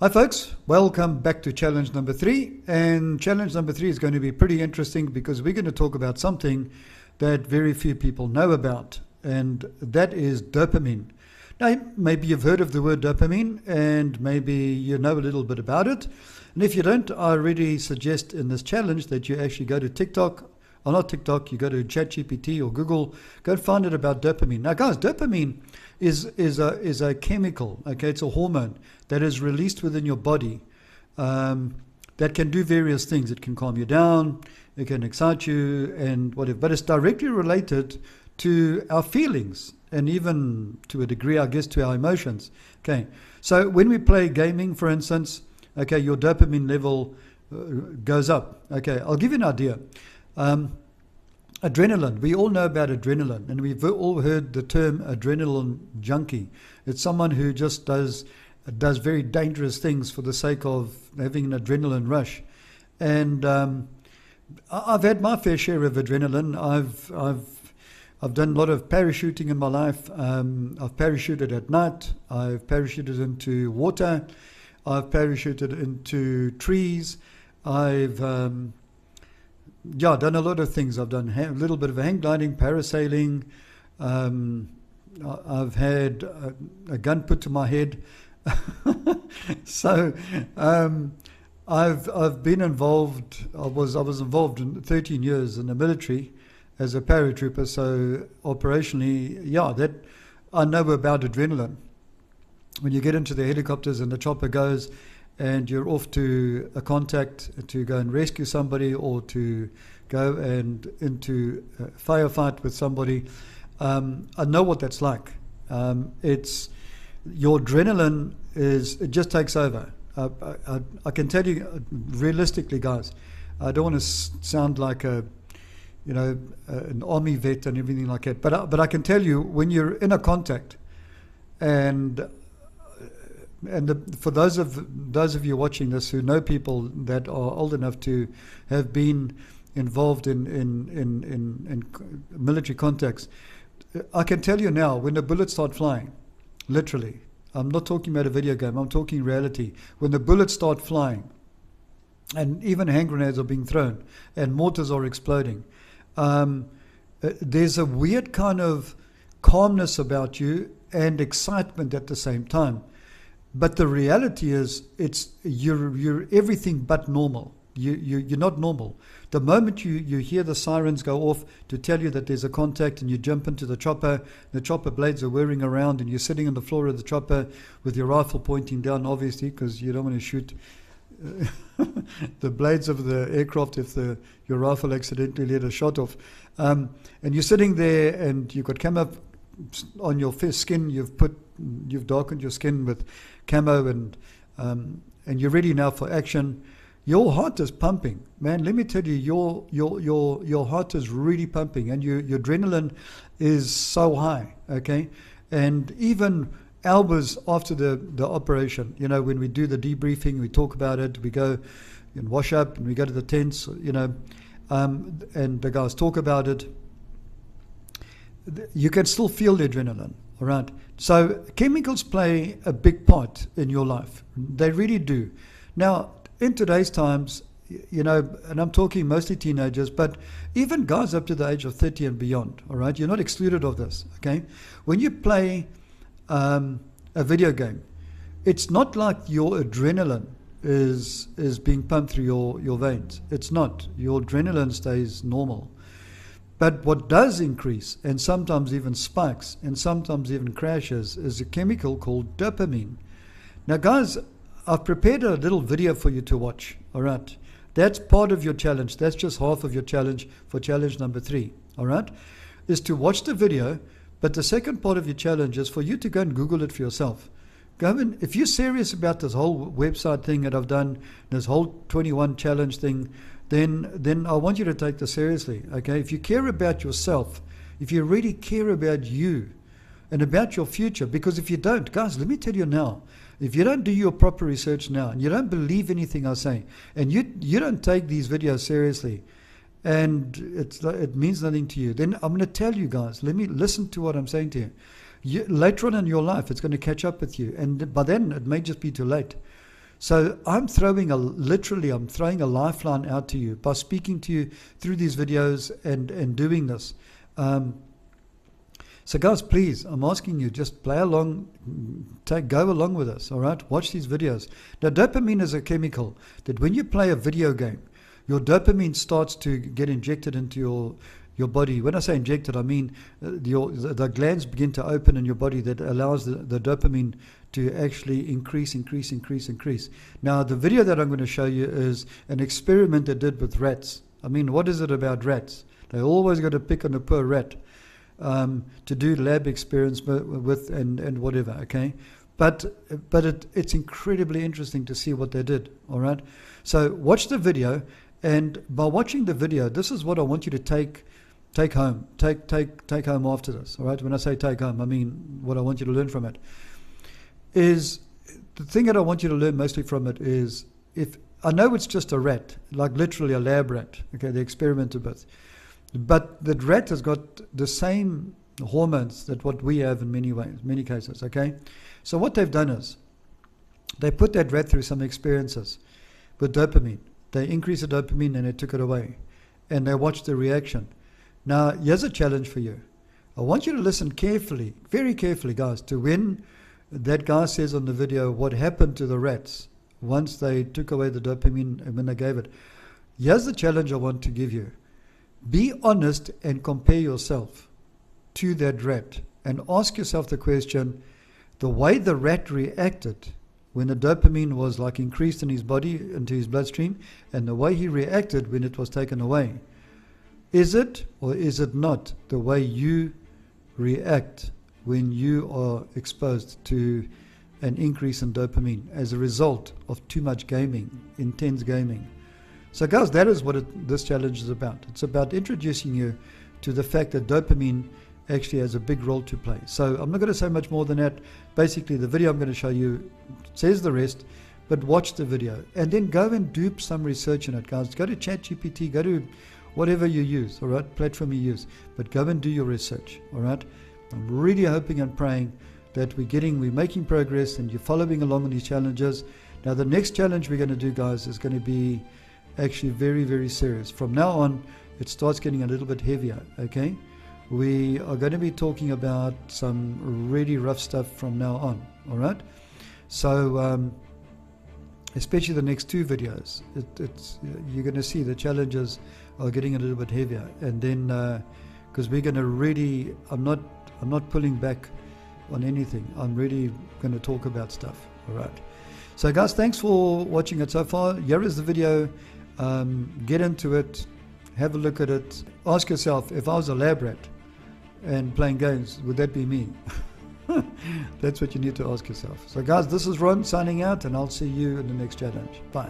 Hi folks, welcome back to challenge number 3, and challenge number 3 is going to be pretty interesting because we're going to talk about something that very few people know about, and that is dopamine. Now maybe you've heard of the word dopamine and maybe you know a little bit about it, and if you don't, I really suggest in this challenge that you actually go to TikTok, or not TikTok, you go to ChatGPT or Google, go and find out about dopamine. Now guys, dopamine is a chemical, okay, it's a hormone that is released within your body that can do various things. It can calm you down, it can excite you and whatever, but it's directly related to our feelings and even to a degree, I guess, to our emotions. Okay, so when we play gaming, for instance, okay, your dopamine level goes up. Okay, I'll give you an idea. Adrenaline, we all know about adrenaline, and we've all heard the term adrenaline junkie. It's someone who just does very dangerous things for the sake of having an adrenaline rush. And I've had my fair share of adrenaline. I've done a lot of parachuting in my life. I've parachuted at night. I've parachuted into water. I've parachuted into trees. I've done a lot of things. I've done a little bit of hang gliding, parasailing. I've had a gun put to my head. So I've been involved. I was involved in 13 years in the military as a paratrooper. So operationally, that I know about adrenaline. When you get into the helicopters and the chopper goes, and you're off to a contact to go and rescue somebody or to go and into a firefight with somebody, I know what that's like. It's your adrenaline it just takes over. I can tell you realistically, guys, I don't want to sound like an army vet and everything like that, but I can tell you when you're in a contact for those of you watching this who know people that are old enough to have been involved in military contacts, I can tell you now, when the bullets start flying, literally, I'm not talking about a video game, I'm talking reality. When the bullets start flying, and even hand grenades are being thrown, and mortars are exploding, there's a weird kind of calmness about you and excitement at the same time. But the reality is, you're everything but normal. You're not normal. The moment you hear the sirens go off to tell you that there's a contact, and you jump into the chopper blades are whirring around, and you're sitting on the floor of the chopper with your rifle pointing down, obviously, because you don't want to shoot the blades of the aircraft if your rifle accidentally let a shot off. And you're sitting there, and you've got camo on your skin. You've darkened your skin with camo, and you're ready now for action. Your heart is pumping, man. Let me tell you, your heart is really pumping, and your adrenaline is so high. Okay, and even hours after the operation, when we do the debriefing, we talk about it. We go and wash up, and we go to the tents, and the guys talk about it. You can still feel the adrenaline. All right. So chemicals play a big part in your life. They really do. Now, in today's times, and I'm talking mostly teenagers, but even guys up to the age of 30 and beyond, all right, you're not excluded of this, okay? When you play a video game, it's not like your adrenaline is being pumped through your veins. It's not. Your adrenaline stays normal. But what does increase, and sometimes even spikes, and sometimes even crashes, is a chemical called dopamine. Now, guys, I've prepared a little video for you to watch. All right. That's part of your challenge. That's just half of your challenge for challenge number 3. All right. Is to watch the video. But the second part of your challenge is for you to go and Google it for yourself. Go and, if you're serious about this whole website thing that I've done, this whole 21 challenge thing, then I want you to take this seriously. Okay. If you care about yourself, if you really care about you and about your future, because if you don't, guys, let me tell you now, if you don't do your proper research now, and you don't believe anything I say, and you don't take these videos seriously, and it means nothing to you, then I'm going to tell you guys, listen to what I'm saying to you. Later on in your life, it's going to catch up with you, and by then it may just be too late. So I'm literally I'm throwing a lifeline out to you by speaking to you through these videos and doing this. So guys, please, I'm asking you, just play along, go along with us, all right? Watch these videos. Now, dopamine is a chemical that when you play a video game, your dopamine starts to get injected into your body. When I say injected, I mean the glands begin to open in your body that allows the dopamine to actually increase. Now, the video that I'm going to show you is an experiment they did with rats. I mean, what is it about rats? They always got to pick on a poor rat to do lab experiments with and whatever, okay? But it's incredibly interesting to see what they did, all right? So watch the video, and by watching the video, this is what I want you to take home. Take home after this, all right? When I say take home, I mean what I want you to learn from it. Is the thing that I want you to learn mostly from it is, if I know it's just a rat, like literally a lab rat, okay, they experimented with. But the rat has got the same hormones that what we have in many cases, okay? So what they've done is they put that rat through some experiences with dopamine. They increased the dopamine and they took it away. And they watched the reaction. Now, here's a challenge for you. I want you to listen carefully, very carefully, guys, to when that guy says on the video what happened to the rats once they took away the dopamine and when they gave it. Here's the challenge I want to give you. Be honest and compare yourself to that rat and ask yourself the question, the way the rat reacted when the dopamine was like increased in his body, into his bloodstream, and the way he reacted when it was taken away. Is it or is it not the way you react when you are exposed to an increase in dopamine as a result of too much gaming, intense gaming? So guys, that is what this challenge is about. It's about introducing you to the fact that dopamine actually has a big role to play. So I'm not going to say much more than that. Basically, the video I'm going to show you says the rest, but watch the video. And then go and do some research on it, guys. Go to ChatGPT, go to whatever you use, all right, platform you use. But go and do your research, all right? I'm really hoping and praying that we're making progress and you're following along on these challenges. Now, the next challenge we're going to do, guys, is going to be actually very, very serious. From now on, it starts getting a little bit heavier, okay? We are going to be talking about some really rough stuff from now on, all right? So, especially the next two videos, you're going to see the challenges are getting a little bit heavier. And then, because we're going to really, I'm not pulling back on anything. I'm really going to talk about stuff, all right? So, guys, thanks for watching it so far. Here is the video. Get into it, have a look at it, ask yourself, if I was a lab rat and playing games, would that be me? That's what you need to ask yourself. So guys, this is Ron signing out, and I'll see you in the next challenge. Bye.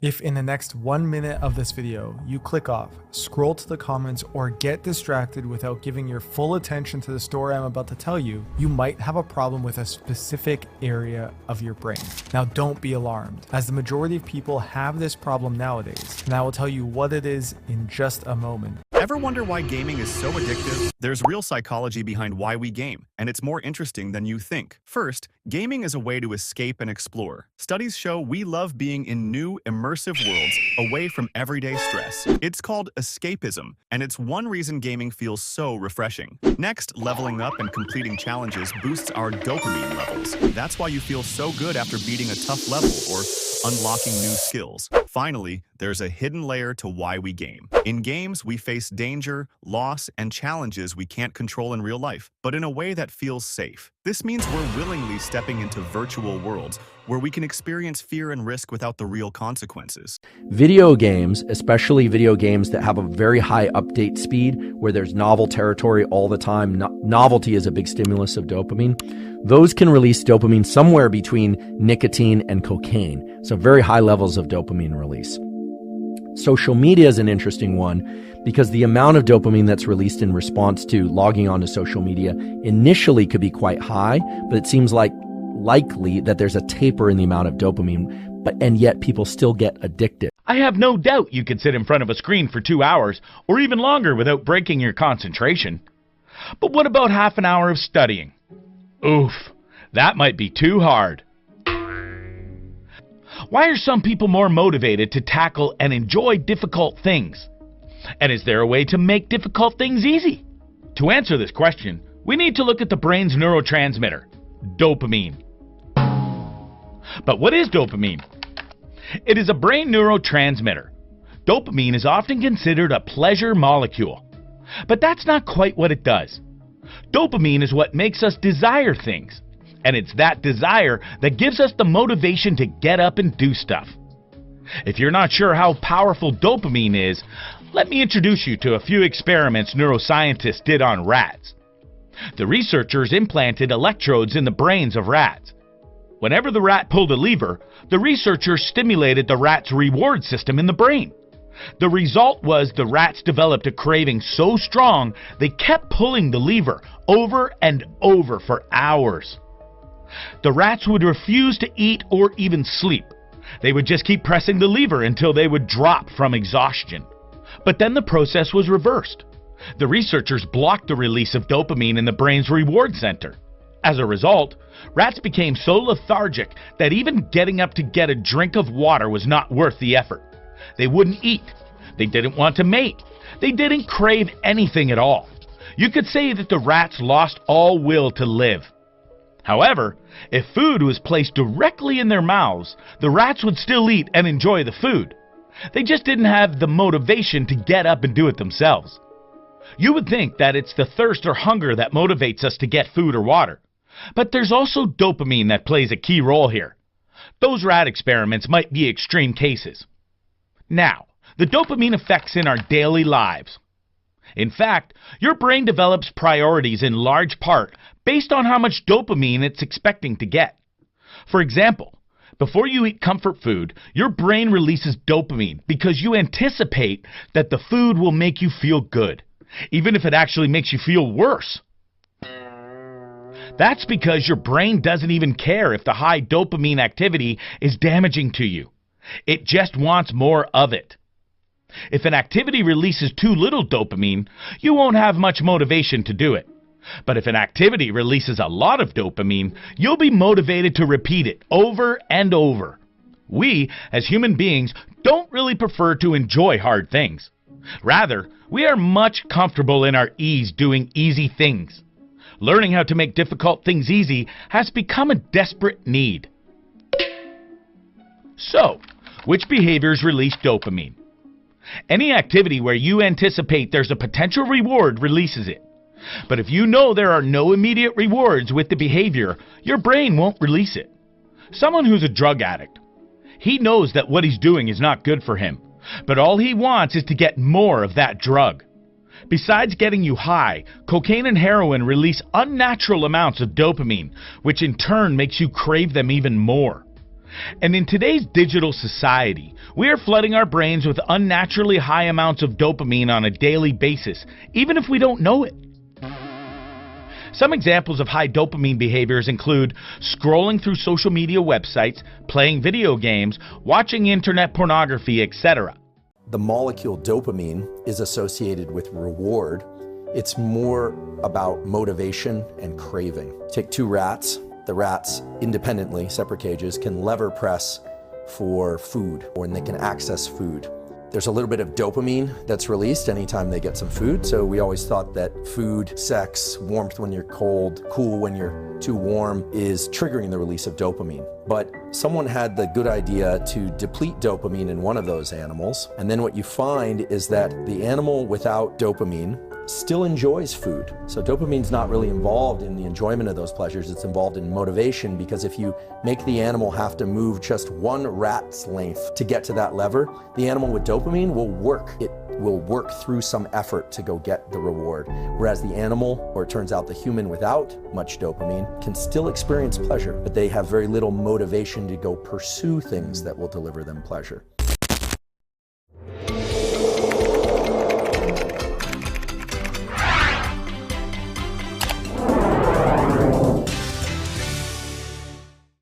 If in the next 1 minute of this video, you click off, scroll to the comments, or get distracted without giving your full attention to the story I'm about to tell you, you might have a problem with a specific area of your brain. Now, don't be alarmed, as the majority of people have this problem nowadays, and I will tell you what it is in just a moment. Ever wonder why gaming is so addictive? There's real psychology behind why we game, and it's more interesting than you think. First, gaming is a way to escape and explore. Studies show we love being in new, immersive worlds away from everyday stress. It's called escapism, and it's one reason gaming feels so refreshing. Next, leveling up and completing challenges boosts our dopamine levels. That's why you feel so good after beating a tough level or unlocking new skills. Finally, there's a hidden layer to why we game. In games, we face danger, loss, and challenges we can't control in real life, but in a way that feels safe. This means we're willingly stepping into virtual worlds where we can experience fear and risk without the real consequences. Video games, especially video games that have a very high update speed, where there's novel territory all the time, novelty is a big stimulus of dopamine. Those can release dopamine somewhere between nicotine and cocaine, so very high levels of dopamine release. Social media is an interesting one because the amount of dopamine that's released in response to logging onto social media initially could be quite high, but it seems likely that there's a taper in the amount of dopamine, and yet people still get addicted. I have no doubt you could sit in front of a screen for 2 hours or even longer without breaking your concentration. But what about half an hour of studying? Oof, that might be too hard. Why are some people more motivated to tackle and enjoy difficult things? And is there a way to make difficult things easy? To answer this question, we need to look at the brain's neurotransmitter, dopamine. But what is dopamine? It is a brain neurotransmitter. Dopamine is often considered a pleasure molecule, but that's not quite what it does. Dopamine is what makes us desire things, and it's that desire that gives us the motivation to get up and do stuff. If you're not sure how powerful dopamine is, let me introduce you to a few experiments neuroscientists did on rats. The researchers implanted electrodes in the brains of rats. Whenever the rat pulled a lever, the researchers stimulated the rat's reward system in the brain. The result was the rats developed a craving so strong they kept pulling the lever over and over for hours. The rats would refuse to eat or even sleep. They would just keep pressing the lever until they would drop from exhaustion. But then the process was reversed. The researchers blocked the release of dopamine in the brain's reward center. As a result, rats became so lethargic that even getting up to get a drink of water was not worth the effort. They wouldn't eat. They didn't want to mate. They didn't crave anything at all. You could say that the rats lost all will to live. However, if food was placed directly in their mouths, the rats would still eat and enjoy the food. They just didn't have the motivation to get up and do it themselves. You would think that it's the thirst or hunger that motivates us to get food or water. But there's also dopamine that plays a key role here. Those rat experiments might be extreme cases. Now, the dopamine effects in our daily lives. In fact, your brain develops priorities in large part based on how much dopamine it's expecting to get. For example, before you eat comfort food, your brain releases dopamine because you anticipate that the food will make you feel good, even if it actually makes you feel worse. That's because your brain doesn't even care if the high dopamine activity is damaging to you. It just wants more of it. If an activity releases too little dopamine, you won't have much motivation to do it. But if an activity releases a lot of dopamine, you'll be motivated to repeat it over and over. We, as human beings, don't really prefer to enjoy hard things. Rather, we are much comfortable in our ease doing easy things. Learning how to make difficult things easy has become a desperate need. So, which behaviors release dopamine? Any activity where you anticipate there's a potential reward releases it. But if you know there are no immediate rewards with the behavior, your brain won't release it. Someone who's a drug addict. He knows that what he's doing is not good for him, but all he wants is to get more of that drug. Besides getting you high, cocaine and heroin release unnatural amounts of dopamine, which in turn makes you crave them even more. And in today's digital society, we are flooding our brains with unnaturally high amounts of dopamine on a daily basis, even if we don't know it. Some examples of high dopamine behaviors include scrolling through social media websites, playing video games, watching internet pornography, etc. The molecule dopamine is associated with reward. It's more about motivation and craving. Take two rats. The rats, independently, separate cages, can lever press for food, or they can access food. There's a little bit of dopamine that's released anytime they get some food, so we always thought that food, sex, warmth when you're cold, cool when you're too warm is triggering the release of dopamine. But someone had the good idea to deplete dopamine in one of those animals, and then what you find is that the animal without dopamine still enjoys food. So dopamine's not really involved in the enjoyment of those pleasures, it's involved in motivation, because if you make the animal have to move just one rat's length to get to that lever, the animal with dopamine will work. It will work through some effort to go get the reward. Whereas the animal, or it turns out the human without much dopamine, can still experience pleasure, but they have very little motivation to go pursue things that will deliver them pleasure.